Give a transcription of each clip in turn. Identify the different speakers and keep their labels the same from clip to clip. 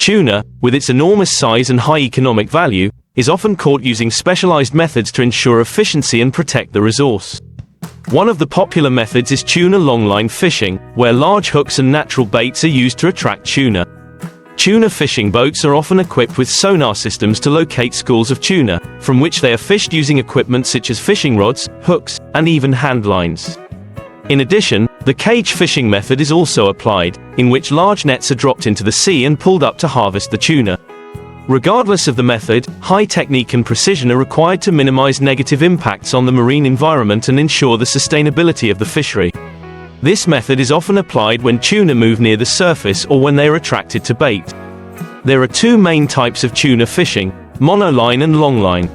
Speaker 1: Tuna, with its enormous size and high economic value, is often caught using specialized methods to ensure efficiency and protect the resource. One of the popular methods is tuna longline fishing, where large hooks and natural baits are used to attract tuna. Tuna fishing boats are often equipped with sonar systems to locate schools of tuna, from which they are fished using equipment such as fishing rods, hooks, and even hand lines. In addition, the cage fishing method is also applied, in which large nets are dropped into the sea and pulled up to harvest the tuna. Regardless of the method, high technique and precision are required to minimize negative impacts on the marine environment and ensure the sustainability of the fishery. This method is often applied when tuna move near the surface or when they are attracted to bait. There are two main types of tuna fishing: monoline and longline.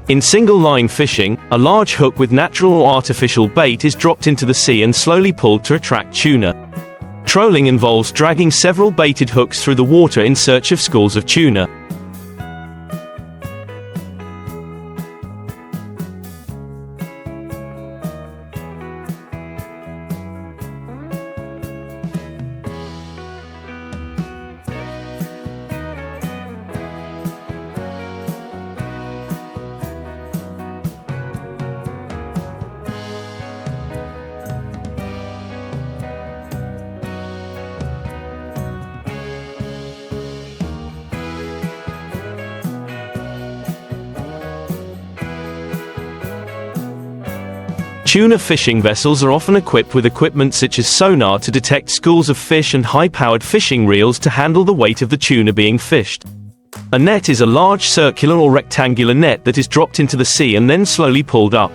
Speaker 1: In single-line fishing, a large hook with natural or artificial bait is dropped into the sea and slowly pulled to attract tuna. Trolling involves dragging several baited hooks through the water in search of schools of tuna. Tuna fishing vessels are often equipped with equipment such as sonar to detect schools of fish and high-powered fishing reels to handle the weight of the tuna being fished. A net is a large circular or rectangular net that is dropped into the sea and then slowly pulled up.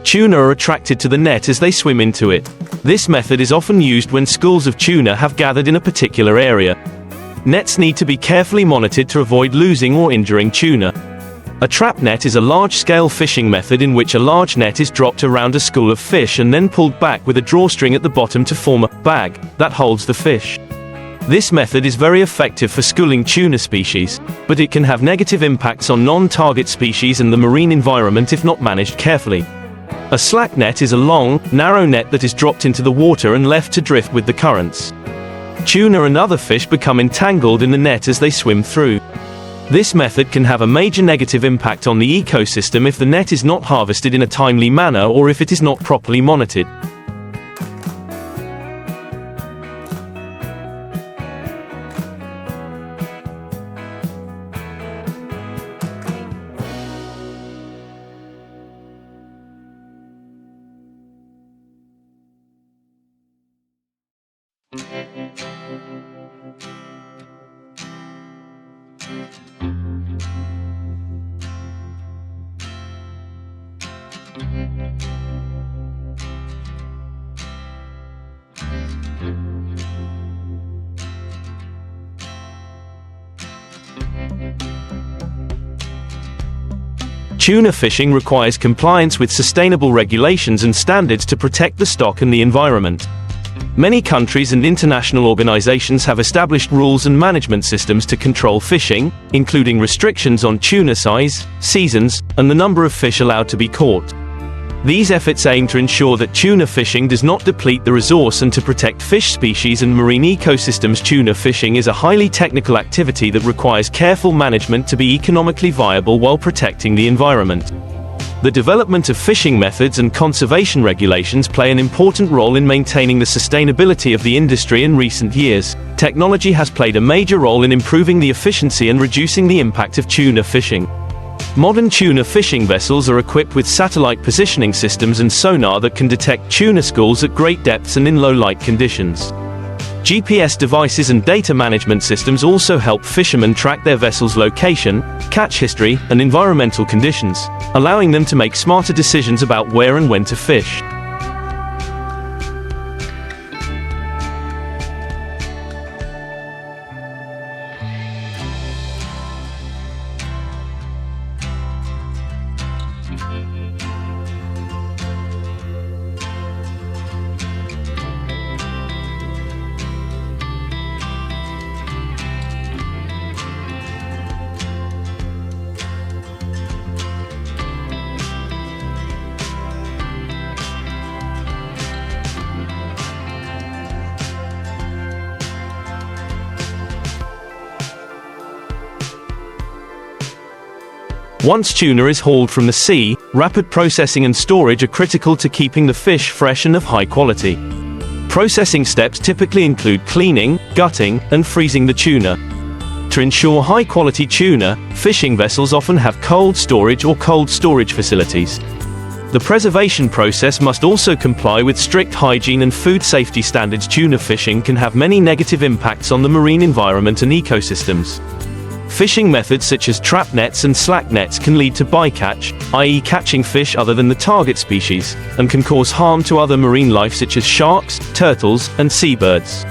Speaker 1: Tuna are attracted to the net as they swim into it. This method is often used when schools of tuna have gathered in a particular area. Nets need to be carefully monitored to avoid losing or injuring tuna. A trap net is a large-scale fishing method in which a large net is dropped around a school of fish and then pulled back with a drawstring at the bottom to form a bag that holds the fish. This method is very effective for schooling tuna species, but it can have negative impacts on non-target species and the marine environment if not managed carefully. A slack net is a long, narrow net that is dropped into the water and left to drift with the currents. Tuna and other fish become entangled in the net as they swim through. This method can have a major negative impact on the ecosystem if the net is not harvested in a timely manner or if it is not properly monitored. Tuna fishing requires compliance with sustainable regulations and standards to protect the stock and the environment. Many countries and international organizations have established rules and management systems to control fishing, including restrictions on tuna size, seasons, and the number of fish allowed to be caught. These efforts aim to ensure that tuna fishing does not deplete the resource and to protect fish species and marine ecosystems. Tuna fishing is a highly technical activity that requires careful management to be economically viable while protecting the environment. The development of fishing methods and conservation regulations play an important role in maintaining the sustainability of the industry. In recent years, technology has played a major role in improving the efficiency and reducing the impact of tuna fishing. Modern tuna fishing vessels are equipped with satellite positioning systems and sonar that can detect tuna schools at great depths and in low light conditions. GPS devices and data management systems also help fishermen track their vessel's location, catch history, and environmental conditions, allowing them to make smarter decisions about where and when to fish. Once tuna is hauled from the sea, rapid processing and storage are critical to keeping the fish fresh and of high quality. Processing steps typically include cleaning, gutting, and freezing the tuna. To ensure high-quality tuna, fishing vessels often have cold storage or cold storage facilities. The preservation process must also comply with strict hygiene and food safety standards. Tuna fishing can have many negative impacts on the marine environment and ecosystems. Fishing methods such as trap nets and slack nets can lead to bycatch, i.e. catching fish other than the target species, and can cause harm to other marine life such as sharks, turtles, and seabirds.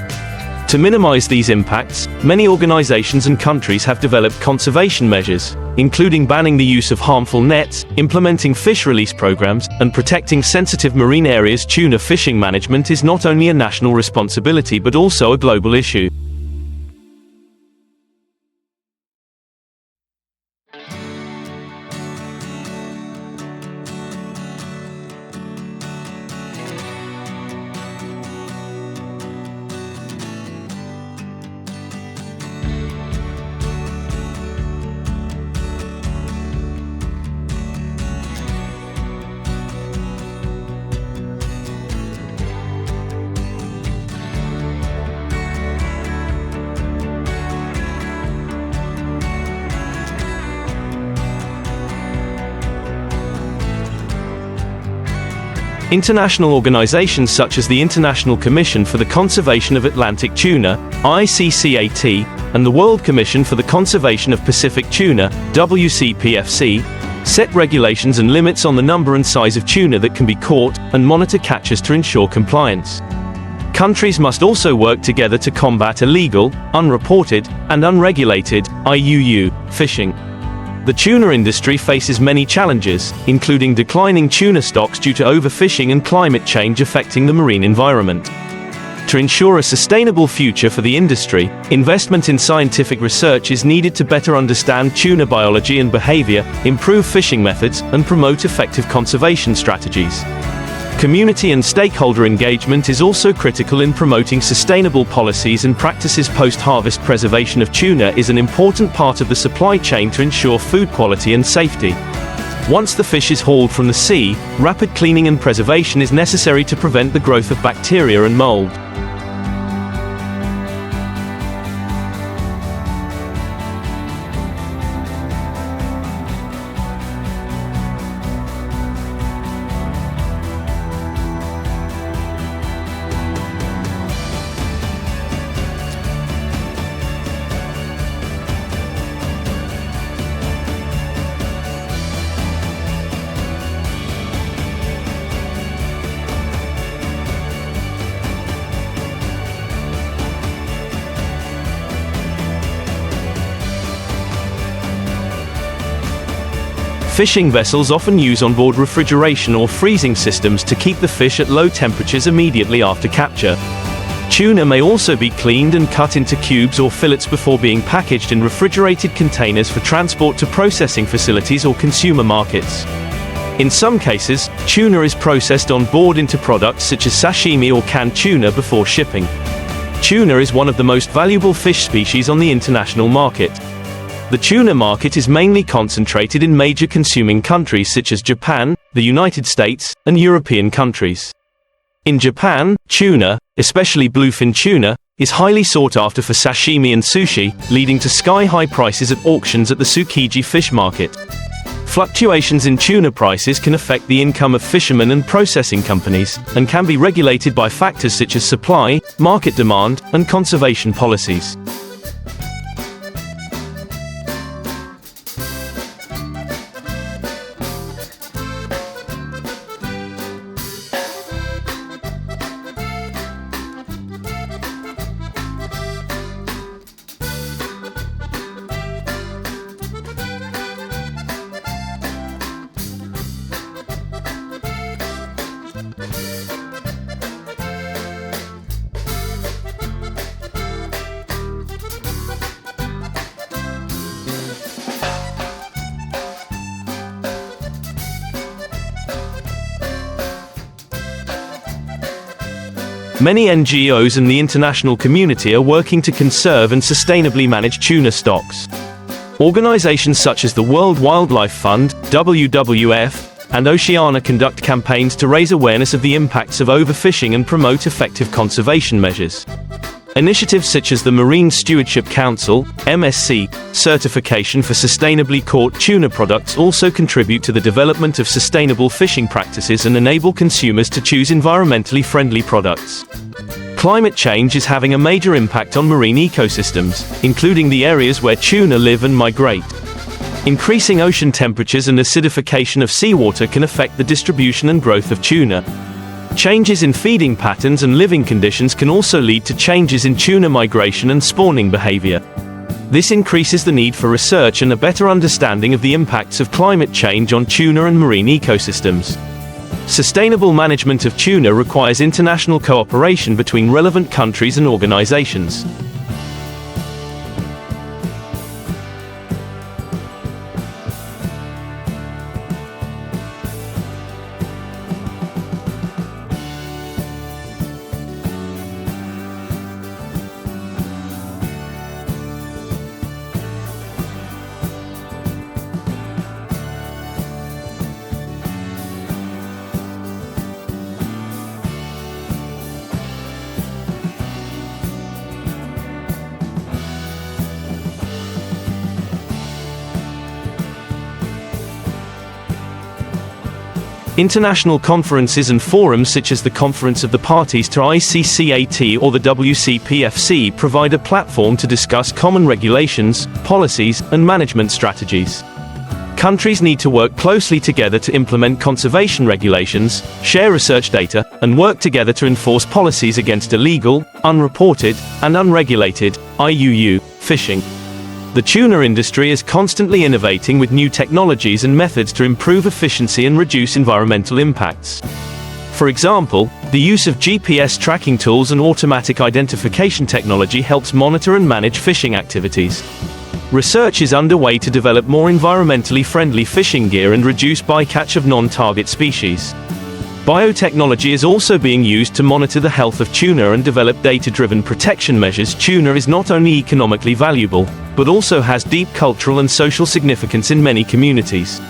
Speaker 1: To minimize these impacts, many organizations and countries have developed conservation measures, including banning the use of harmful nets, implementing fish release programs, and protecting sensitive marine areas. Tuna fishing management is not only a national responsibility but also a global issue. International organizations such as the International Commission for the Conservation of Atlantic Tuna, ICCAT, and the World Commission for the Conservation of Pacific Tuna, WCPFC, set regulations and limits on the number and size of tuna that can be caught, and monitor catches to ensure compliance. Countries must also work together to combat illegal, unreported, and unregulated IUU fishing. The tuna industry faces many challenges, including declining tuna stocks due to overfishing and climate change affecting the marine environment. To ensure a sustainable future for the industry, investment in scientific research is needed to better understand tuna biology and behavior, improve fishing methods, and promote effective conservation strategies. Community and stakeholder engagement is also critical in promoting sustainable policies and practices. Post-harvest preservation of tuna is an important part of the supply chain to ensure food quality and safety. Once the fish is hauled from the sea, rapid cleaning and preservation is necessary to prevent the growth of bacteria and mold. Fishing vessels often use onboard refrigeration or freezing systems to keep the fish at low temperatures immediately after capture. Tuna may also be cleaned and cut into cubes or fillets before being packaged in refrigerated containers for transport to processing facilities or consumer markets. In some cases, tuna is processed on board into products such as sashimi or canned tuna before shipping. Tuna is one of the most valuable fish species on the international market. The tuna market is mainly concentrated in major consuming countries such as Japan, the United States, and European countries. In Japan, tuna, especially bluefin tuna, is highly sought after for sashimi and sushi, leading to sky-high prices at auctions at the Tsukiji fish market. Fluctuations in tuna prices can affect the income of fishermen and processing companies, and can be regulated by factors such as supply, market demand, and conservation policies. Many NGOs and the international community are working to conserve and sustainably manage tuna stocks. Organizations such as the World Wildlife Fund, WWF, and Oceana conduct campaigns to raise awareness of the impacts of overfishing and promote effective conservation measures. Initiatives such as the Marine Stewardship Council, MSC, certification for sustainably caught tuna products also contribute to the development of sustainable fishing practices and enable consumers to choose environmentally friendly products. Climate change is having a major impact on marine ecosystems, including the areas where tuna live and migrate. Increasing ocean temperatures and acidification of seawater can affect the distribution and growth of tuna. Changes in feeding patterns and living conditions can also lead to changes in tuna migration and spawning behavior. This increases the need for research and a better understanding of the impacts of climate change on tuna and marine ecosystems. Sustainable management of tuna requires international cooperation between relevant countries and organizations. International conferences and forums such as the Conference of the Parties to ICCAT or the WCPFC provide a platform to discuss common regulations, policies, and management strategies. Countries need to work closely together to implement conservation regulations, share research data, and work together to enforce policies against illegal, unreported, and unregulated IUU fishing. The tuna industry is constantly innovating with new technologies and methods to improve efficiency and reduce environmental impacts. For example, the use of GPS tracking tools and automatic identification technology helps monitor and manage fishing activities. Research is underway to develop more environmentally friendly fishing gear and reduce bycatch of non-target species. Biotechnology is also being used to monitor the health of tuna and develop data-driven protection measures. Tuna is not only economically valuable, but also has deep cultural and social significance in many communities.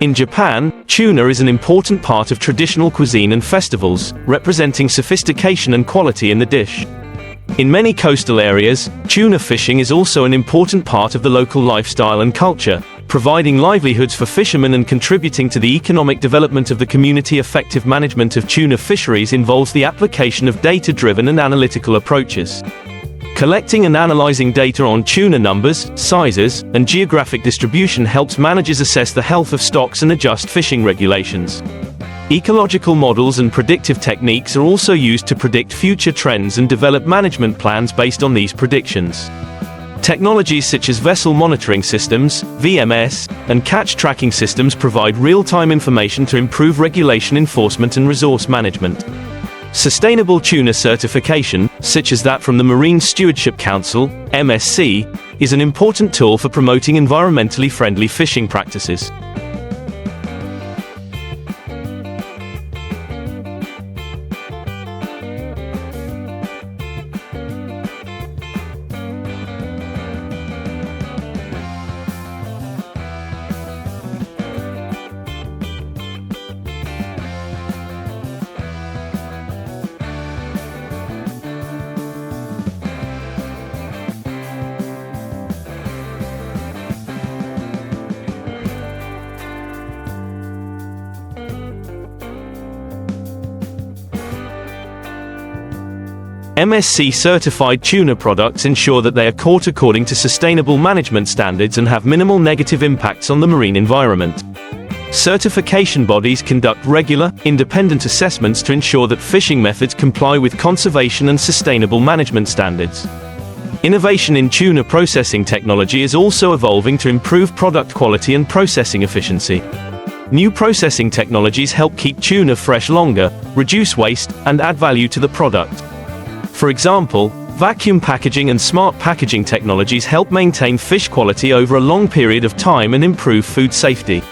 Speaker 1: In Japan, tuna is an important part of traditional cuisine and festivals, representing sophistication and quality in the dish. In many coastal areas, tuna fishing is also an important part of the local lifestyle and culture, providing livelihoods for fishermen and contributing to the economic development of the community. Effective management of tuna fisheries involves the application of data-driven and analytical approaches. Collecting and analyzing data on tuna numbers, sizes, and geographic distribution helps managers assess the health of stocks and adjust fishing regulations. Ecological models and predictive techniques are also used to predict future trends and develop management plans based on these predictions. Technologies such as vessel monitoring systems, VMS, and catch tracking systems provide real-time information to improve regulation enforcement and resource management. Sustainable tuna certification, such as that from the Marine Stewardship Council, MSC, is an important tool for promoting environmentally friendly fishing practices. MSC-certified tuna products ensure that they are caught according to sustainable management standards and have minimal negative impacts on the marine environment. Certification bodies conduct regular, independent assessments to ensure that fishing methods comply with conservation and sustainable management standards. Innovation in tuna processing technology is also evolving to improve product quality and processing efficiency. New processing technologies help keep tuna fresh longer, reduce waste, and add value to the product. For example, vacuum packaging and smart packaging technologies help maintain fish quality over a long period of time and improve food safety.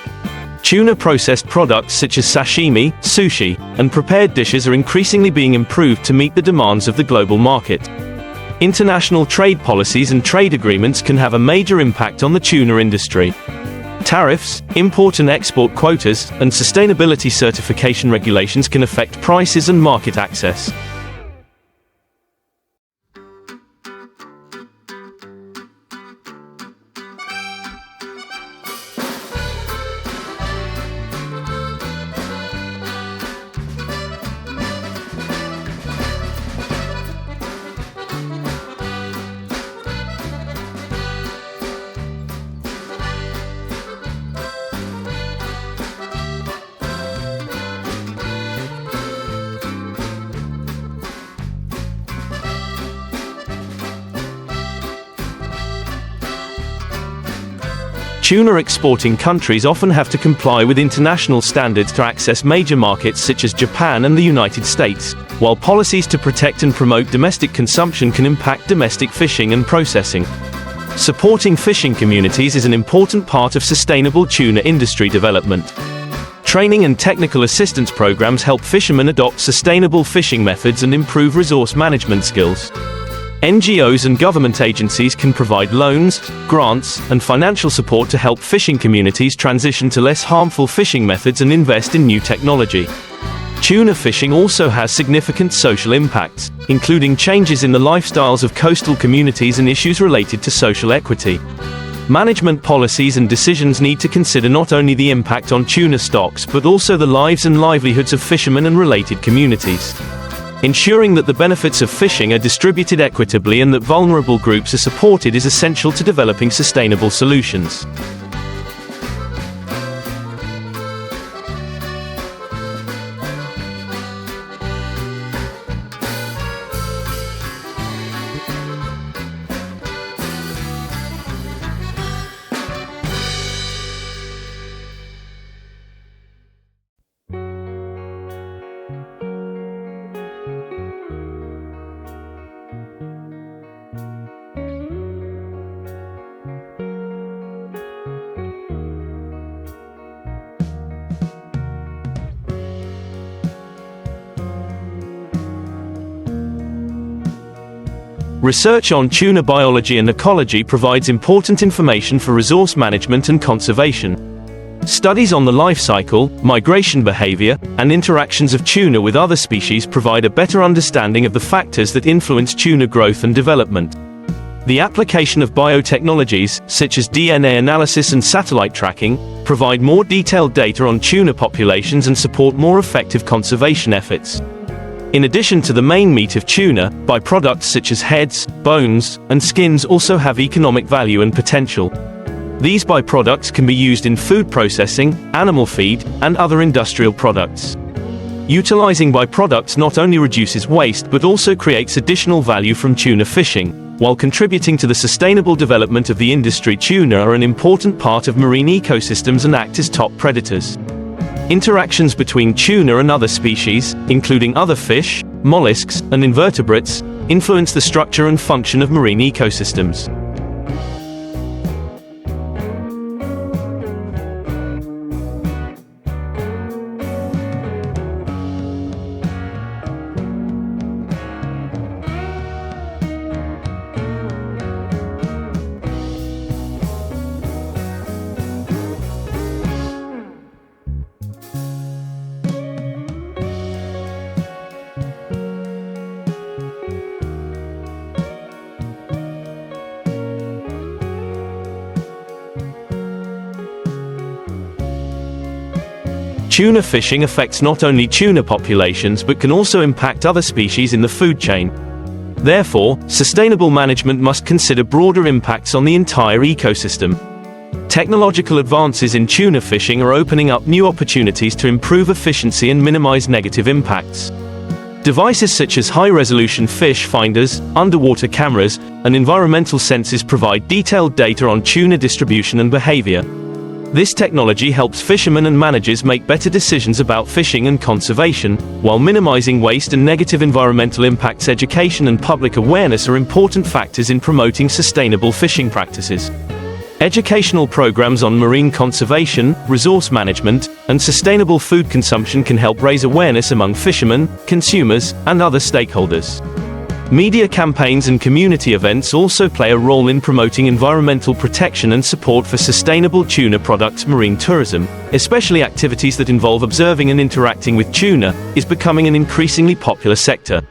Speaker 1: Tuna processed products such as sashimi, sushi, and prepared dishes are increasingly being improved to meet the demands of the global market. International trade policies and trade agreements can have a major impact on the tuna industry. Tariffs, import and export quotas, and sustainability certification regulations can affect prices and market access. Tuna exporting countries often have to comply with international standards to access major markets such as Japan and the United States, while policies to protect and promote domestic consumption can impact domestic fishing and processing. Supporting fishing communities is an important part of sustainable tuna industry development. Training and technical assistance programs help fishermen adopt sustainable fishing methods and improve resource management skills. NGOs and government agencies can provide loans, grants, and financial support to help fishing communities transition to less harmful fishing methods and invest in new technology. Tuna fishing also has significant social impacts, including changes in the lifestyles of coastal communities and issues related to social equity. Management policies and decisions need to consider not only the impact on tuna stocks but also the lives and livelihoods of fishermen and related communities. Ensuring that the benefits of fishing are distributed equitably and that vulnerable groups are supported is essential to developing sustainable solutions. Research on tuna biology and ecology provides important information for resource management and conservation. Studies on the life cycle, migration behavior, and interactions of tuna with other species provide a better understanding of the factors that influence tuna growth and development. The application of biotechnologies, such as DNA analysis and satellite tracking, provide more detailed data on tuna populations and support more effective conservation efforts. In addition to the main meat of tuna, byproducts such as heads, bones, and skins also have economic value and potential. These byproducts can be used in food processing, animal feed, and other industrial products. Utilizing byproducts not only reduces waste but also creates additional value from tuna fishing, while contributing to the sustainable development of the industry. Tuna are an important part of marine ecosystems and act as top predators. Interactions between tuna and other species, including other fish, mollusks, and invertebrates, influence the structure and function of marine ecosystems. Tuna fishing affects not only tuna populations but can also impact other species in the food chain. Therefore, sustainable management must consider broader impacts on the entire ecosystem. Technological advances in tuna fishing are opening up new opportunities to improve efficiency and minimize negative impacts. Devices such as high-resolution fish finders, underwater cameras, and environmental sensors provide detailed data on tuna distribution and behavior. This technology helps fishermen and managers make better decisions about fishing and conservation, while minimizing waste and negative environmental impacts. Education and public awareness are important factors in promoting sustainable fishing practices. Educational programs on marine conservation, resource management, and sustainable food consumption can help raise awareness among fishermen, consumers, and other stakeholders. Media campaigns and community events also play a role in promoting environmental protection and support for sustainable tuna products. Marine tourism, especially activities that involve observing and interacting with tuna, is becoming an increasingly popular sector.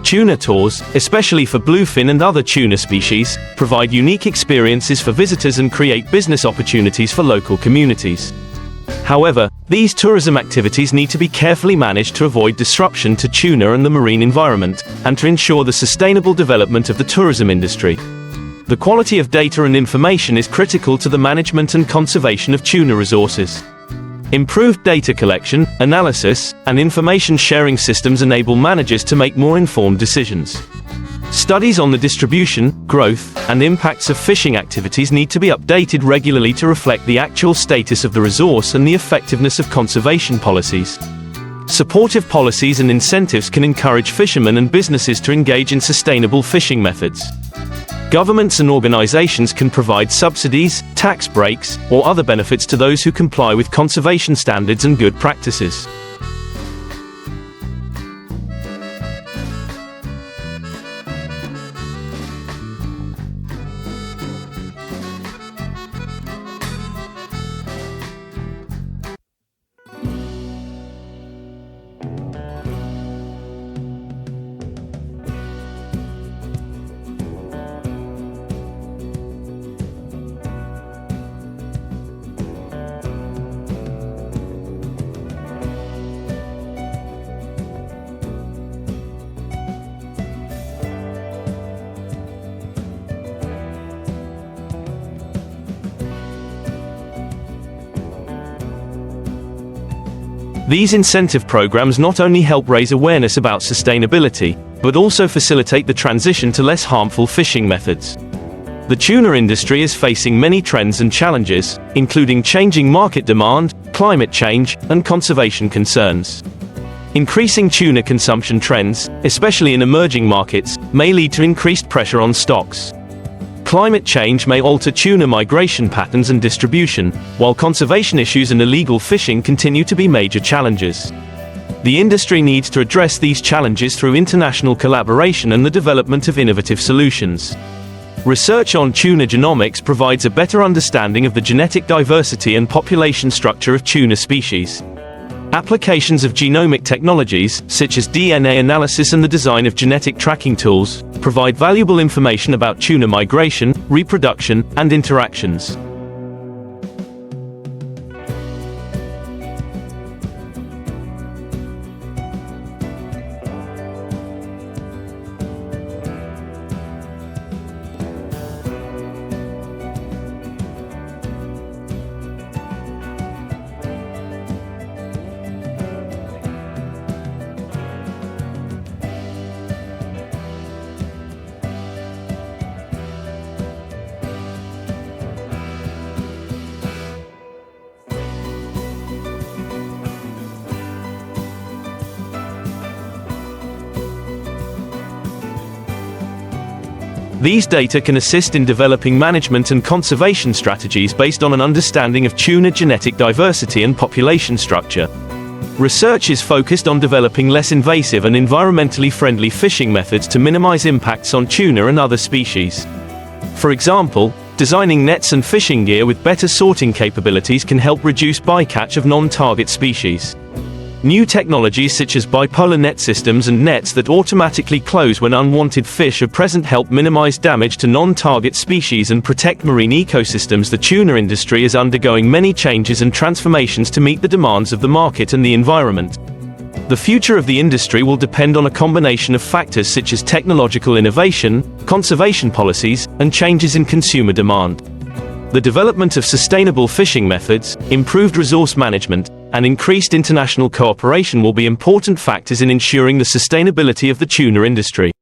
Speaker 1: Tuna tours, especially for bluefin and other tuna species, provide unique experiences for visitors and create business opportunities for local communities. However, these tourism activities need to be carefully managed to avoid disruption to tuna and the marine environment, and to ensure the sustainable development of the tourism industry. The quality of data and information is critical to the management and conservation of tuna resources. Improved data collection, analysis, and information sharing systems enable managers to make more informed decisions. Studies on the distribution, growth, and impacts of fishing activities need to be updated regularly to reflect the actual status of the resource and the effectiveness of conservation policies. Supportive policies and incentives can encourage fishermen and businesses to engage in sustainable fishing methods. Governments and organizations can provide subsidies, tax breaks, or other benefits to those who comply with conservation standards and good practices. These incentive programs not only help raise awareness about sustainability, but also facilitate the transition to less harmful fishing methods. The tuna industry is facing many trends and challenges, including changing market demand, climate change, and conservation concerns. Increasing tuna consumption trends, especially in emerging markets, may lead to increased pressure on stocks. Climate change may alter tuna migration patterns and distribution, while conservation issues and illegal fishing continue to be major challenges. The industry needs to address these challenges through international collaboration and the development of innovative solutions. Research on tuna genomics provides a better understanding of the genetic diversity and population structure of tuna species. Applications of genomic technologies, such as DNA analysis and the design of genetic tracking tools, provide valuable information about tuna migration, reproduction, and interactions. These data can assist in developing management and conservation strategies based on an understanding of tuna genetic diversity and population structure. Research is focused on developing less invasive and environmentally friendly fishing methods to minimize impacts on tuna and other species. For example, designing nets and fishing gear with better sorting capabilities can help reduce bycatch of non-target species. New technologies such as bipolar net systems and nets that automatically close when unwanted fish are present help minimize damage to non-target species and protect marine ecosystems. The tuna industry is undergoing many changes and transformations to meet the demands of the market and the environment. The future of the industry will depend on a combination of factors such as technological innovation, conservation policies, and changes in consumer demand. The development of sustainable fishing methods, improved resource management, and increased international cooperation will be important factors in ensuring the sustainability of the tuna industry.